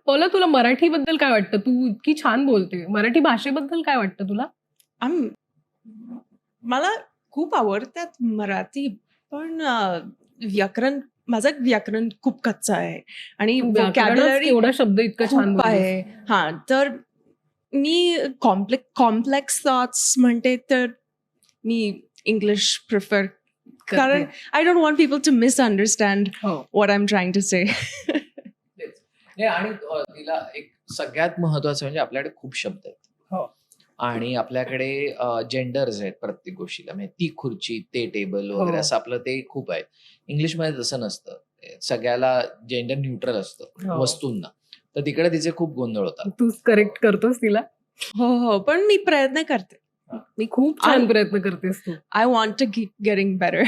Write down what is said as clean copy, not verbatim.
पौला, तुला मराठीबद्दल काय वाटतं? तू इतकी छान बोलते. मराठी भाषेबद्दल काय वाटतं तुला? आम मला खूप आवडतात मराठी, पण माझं व्याकरण खूप कच्चं आहे आणि व्याकरणच व्होकॅब्युलरी केवढा शब्द इतकं छान खूप बोललीस. आहे. हां, तर मी कॉम्प्लेक्स थॉट्स म्हणते तर मी इंग्लिश प्रिफर, कारण I don't want people to misunderstand हो. What I am trying to say. तेच. नाही, आणि तिला एक सगळ्यात महत्वाचं म्हणजे आपल्याकडे खूप शब्द आहेत. हो. आणि आपल्याकडे जेंडर्स आहेत प्रत्येक गोष्टीला, म्हणजे ती खुर्ची, ते टेबल वगैरे, हो. असं आपलं ते खूप आहे. इंग्लिशमध्ये तसं नसतं. सगळ्याला जेंडर न्यूट्रल असतं हो. वस्तूंना. तर तिकडे तिचे खूप गोंधळ होतात. तूच करेक्ट करतोस तिला. हो, पण मी प्रयत्न करते. मी खूप छान प्रयत्न करतेस तू. I want to keep getting better.